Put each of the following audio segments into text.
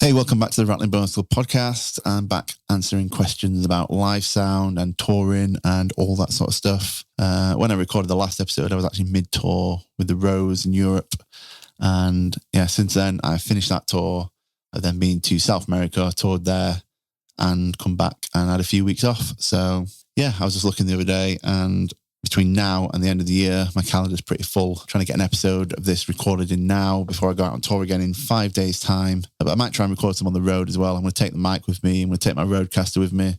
Hey, welcome back to the Rattlin Bones Club podcast. I'm back answering questions about live sound and touring and all that sort of stuff. When I recorded the last episode, I was actually mid-tour with the Rose in Europe. And yeah, since then, I finished that tour. I've then been to South America, toured there, and come back and had a few weeks off. So yeah, I was just looking the other day, and between now and the end of the year, my calendar's pretty full. Trying to get an episode of this recorded in now before I go out on tour again in 5 days' time. But I might try and record some on the road as well. I'm going to take the mic with me. I'm going to take my Rodecaster with me.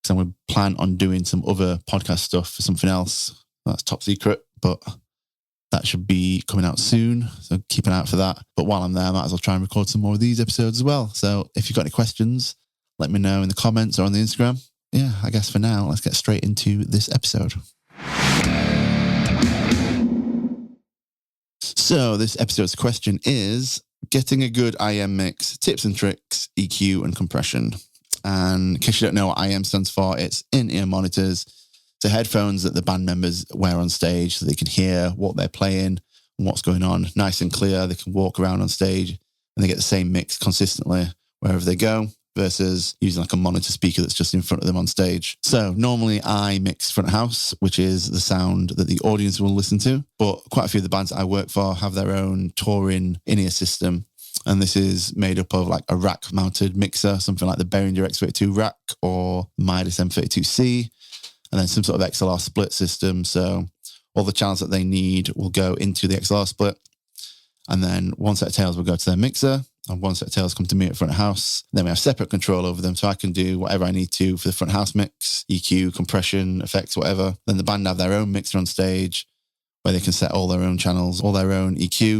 So I'm going to plan on doing some other podcast stuff for something else. That's top secret, but that should be coming out soon. So keep an eye out for that. But while I'm there, I might as well try and record some more of these episodes as well. So if you've got any questions, let me know in the comments or on the Instagram. Yeah, I guess for now, let's get straight into this episode. So this episode's question is getting a good IEM mix, tips and tricks, EQ and compression. And in case you don't know what IEM stands for, it's in-ear monitors. So headphones that the band members wear on stage so they can hear what they're playing and what's going on nice and clear. They can walk around on stage and they get the same mix consistently wherever they go, versus using like a monitor speaker that's just in front of them on stage. So normally I mix front of house, which is the sound that the audience will listen to. But quite a few of the bands that I work for have their own touring in-ear system. And this is made up of like a rack mounted mixer, something like the Behringer X32 rack or Midas M32C, and then some sort of XLR split system. So all the channels that they need will go into the XLR split. And then one set of tails will go to their mixer, and one set of tails come to me at front of house. Then we have separate control over them, so I can do whatever I need to for the front of house mix, EQ, compression, effects, whatever. Then the band have their own mixer on stage where they can set all their own channels, all their own EQ,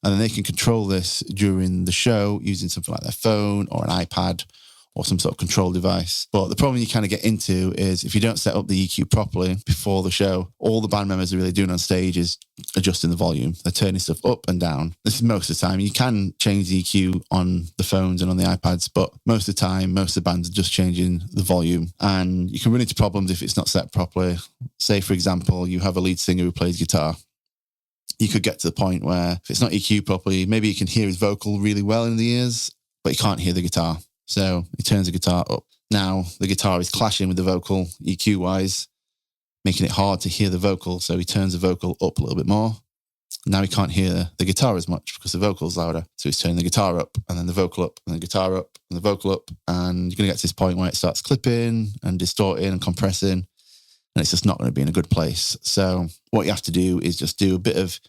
and then they can control this during the show using something like their phone or an iPad or some sort of control device. But the problem you kind of get into is if you don't set up the EQ properly before the show, all the band members are really doing on stage is adjusting the volume. They're turning stuff up and down. This is most of the time. You can change the EQ on the phones and on the iPads, but most of the time, most of the bands are just changing the volume. And you can run into problems if it's not set properly. Say, for example, you have a lead singer who plays guitar. You could get to the point where if it's not EQ properly, maybe you can hear his vocal really well in the ears, but you can't hear the guitar. So he turns the guitar up. Now the guitar is clashing with the vocal EQ-wise, making it hard to hear the vocal. So he turns the vocal up a little bit more. Now he can't hear the guitar as much because the vocal's louder. So he's turning the guitar up and then the vocal up and the guitar up and the vocal up. And you're going to get to this point where it starts clipping and distorting and compressing. And it's just not going to be in a good place. So what you have to do is just do a bit of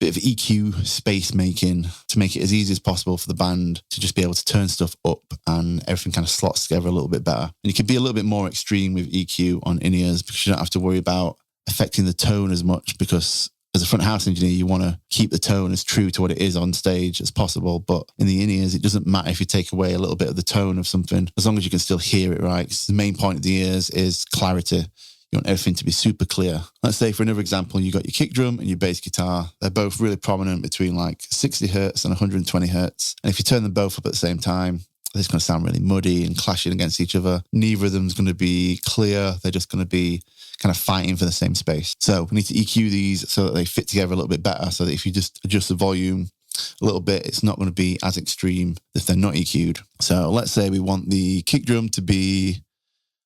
EQ space making to make it as easy as possible for the band to just be able to turn stuff up and everything kind of slots together a little bit better. And you can be a little bit more extreme with EQ on in-ears because you don't have to worry about affecting the tone as much, because as a front house engineer, you want to keep the tone as true to what it is on stage as possible. But in the in-ears, it doesn't matter if you take away a little bit of the tone of something, as long as you can still hear it right. The main point of the ears is clarity. You want everything to be super clear. Let's say for another example, you got your kick drum and your bass guitar. They're both really prominent between like 60 hertz and 120 hertz. And if you turn them both up at the same time, it's going to sound really muddy and clashing against each other. Neither of them is going to be clear. They're just going to be kind of fighting for the same space. So we need to EQ these so that they fit together a little bit better, so that if you just adjust the volume a little bit, it's not going to be as extreme if they're not EQ'd. So let's say we want the kick drum to be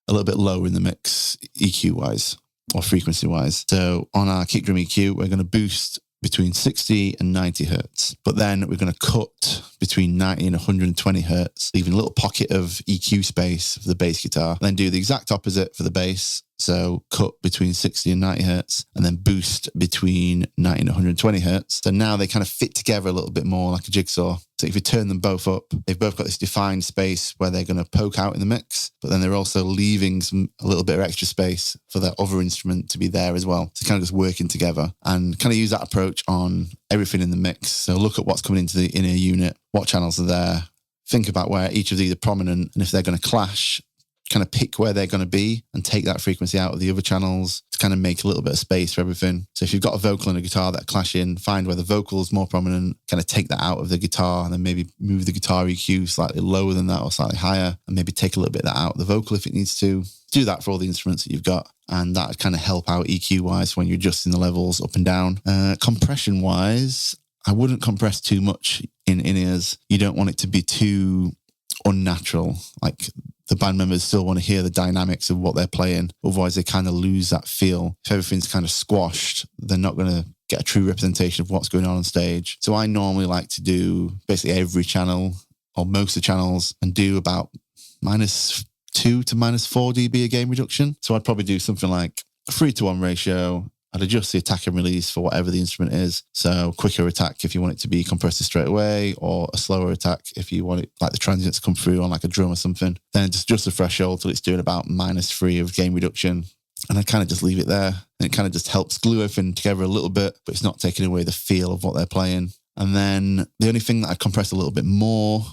a little bit lower in the mix EQ-wise or frequency-wise. So on our kick drum EQ, we're going to boost between 60 and 90 hertz. But then we're going to cut between 90 and 120 hertz, leaving a little pocket of EQ space for the bass guitar. Then do the exact opposite for the bass. So cut between 60 and 90 hertz, and then boost between 90 and 120 hertz. So now they kind of fit together a little bit more like a jigsaw. So if you turn them both up, they've both got this defined space where they're going to poke out in the mix, but then they're also leaving a little bit of extra space for their other instrument to be there as well. So kind of just working together, and kind of use that approach on everything in the mix. So look at what's coming into the inner unit, what channels are there, think about where each of these are prominent, and if they're going to clash, kind of pick where they're going to be and take that frequency out of the other channels to kind of make a little bit of space for everything. So if you've got a vocal and a guitar that clash in, find where the vocal is more prominent, kind of take that out of the guitar, and then maybe move the guitar EQ slightly lower than that or slightly higher, and maybe take a little bit of that out of the vocal if it needs to. Do that for all the instruments that you've got, and that would kind of help out EQ wise when you're adjusting the levels up and down. Compression wise, I wouldn't compress too much in in-ears. You don't want it to be too unnatural. Like the band members still want to hear the dynamics of what they're playing. Otherwise, they kind of lose that feel. If everything's kind of squashed, they're not going to get a true representation of what's going on stage. So I normally like to do basically every channel or most of the channels and do about -2 to -4 dB a gain reduction. So I'd probably do something like a 3-to-1 ratio. I'd adjust the attack and release for whatever the instrument is. So quicker attack if you want it to be compressed straight away, or a slower attack if you want it like the transient to come through on like a drum or something. Then just adjust the threshold till it's doing about -3 of gain reduction. And I kind of just leave it there. And it kind of just helps glue everything together a little bit, but it's not taking away the feel of what they're playing. And then the only thing that I'd compress a little bit more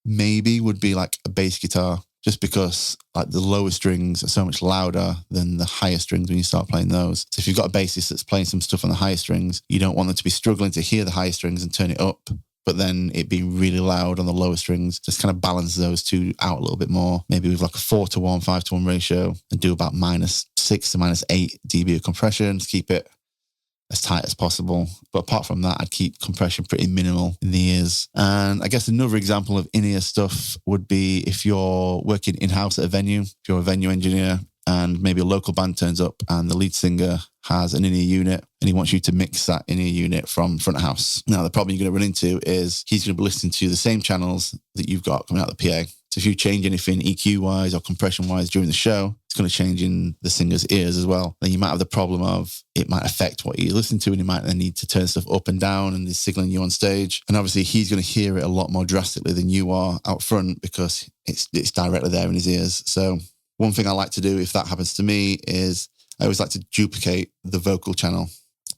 maybe would be like a bass guitar, just because like the lower strings are so much louder than the higher strings when you start playing those. So if you've got a bassist that's playing some stuff on the higher strings, you don't want them to be struggling to hear the higher strings and turn it up, but then it being really loud on the lower strings. Just kind of balance those two out a little bit more. Maybe with like a 4-to-1, 5-to-1 ratio, and do about -6 to -8 dB of compression to keep it as tight as possible. But apart from that, I'd keep compression pretty minimal in the ears. And I guess another example of in-ear stuff would be if you're working in-house at a venue, if you're a venue engineer and maybe a local band turns up and the lead singer has an in-ear unit and he wants you to mix that in-ear unit from front of house. Now, the problem you're going to run into is he's going to be listening to the same channels that you've got coming out of the PA. So if you change anything EQ-wise or compression-wise during the show, it's going to change in the singer's ears as well. Then you might have the problem of it might affect what you listen to, and you might then need to turn stuff up and down and he's signaling you on stage. And obviously he's going to hear it a lot more drastically than you are out front because it's directly there in his ears. So one thing I like to do if that happens to me is I always like to duplicate the vocal channel,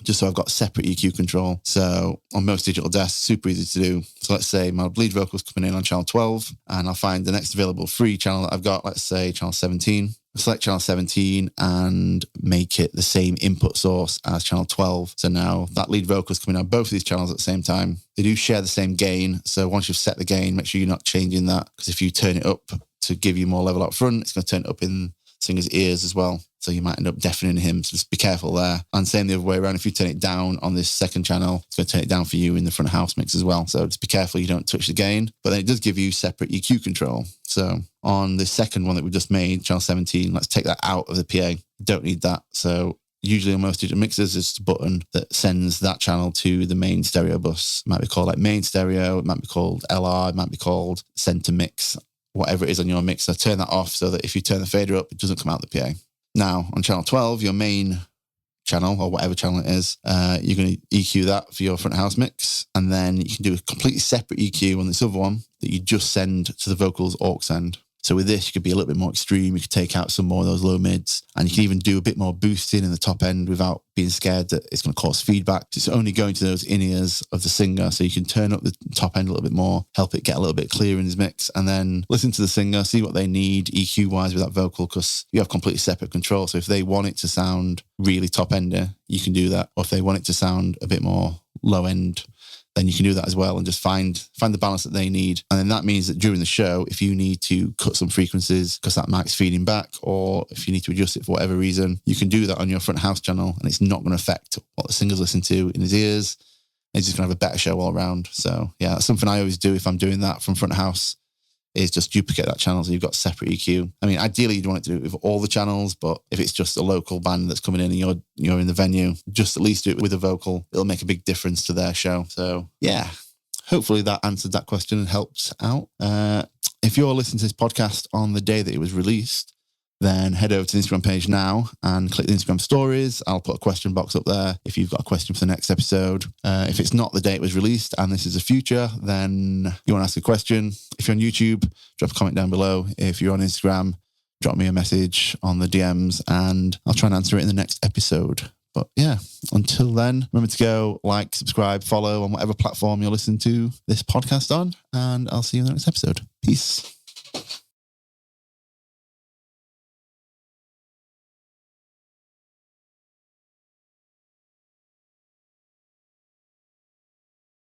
just so I've got separate EQ control. So on most digital desks, super easy to do. So let's say my lead vocal's coming in on channel 12, and I'll find the next available free channel that I've got, let's say channel 17. I'll select channel 17 and make it the same input source as channel 12. So now that lead vocal's coming on both of these channels at the same time. They do share the same gain. So once you've set the gain, make sure you're not changing that, because if you turn it up to give you more level up front, it's going to turn it up in singer's ears as well. So you might end up deafening him. So just be careful there. And same the other way around. If you turn it down on this second channel, it's going to turn it down for you in the front of house mix as well. So just be careful you don't touch the gain. But then it does give you separate EQ control. So on the second one that we just made, channel 17, let's take that out of the PA. Don't need that. So usually on most digital mixers, it's a button that sends that channel to the main stereo bus. It might be called like main stereo. It might be called LR. It might be called center mix. Whatever it is on your mixer, turn that off so that if you turn the fader up, it doesn't come out the PA. Now, on channel 12, your main channel, or whatever channel it is, you're going to EQ that for your front of house mix, and then you can do a completely separate EQ on this other one that you just send to the vocals aux end. So with this, you could be a little bit more extreme. You could take out some more of those low mids, and you can even do a bit more boosting in the top end without being scared that it's going to cause feedback. It's only going to those in-ears of the singer, so you can turn up the top end a little bit more, help it get a little bit clearer in his mix, and then listen to the singer, see what they need EQ-wise with that vocal, because you have completely separate control. So if they want it to sound really top-ender, you can do that. Or if they want it to sound a bit more low-end, then you can do that as well and just find the balance that they need. And then that means that during the show, if you need to cut some frequencies because that mic's feeding back, or if you need to adjust it for whatever reason, you can do that on your front house channel, and it's not going to affect what the singer's listening to in his ears. He's just going to have a better show all around. So yeah, that's something I always do if I'm doing that from front house, is just duplicate that channel so you've got separate EQ. I mean, ideally you'd want it to do it with all the channels, but if it's just a local band that's coming in and you're in the venue, just at least do it with a vocal. It'll make a big difference to their show. So yeah, hopefully that answered that question and helps out. If you're listening to this podcast on the day that it was released, then head over to the Instagram page now and click the Instagram stories. I'll put a question box up there if you've got a question for the next episode. If it's not the day it was released and this is the future, then you want to ask a question. If you're on YouTube, drop a comment down below. If you're on Instagram, drop me a message on the DMs and I'll try and answer it in the next episode. But yeah, until then, remember to go like, subscribe, follow on whatever platform you're listening to this podcast on, and I'll see you in the next episode. Peace.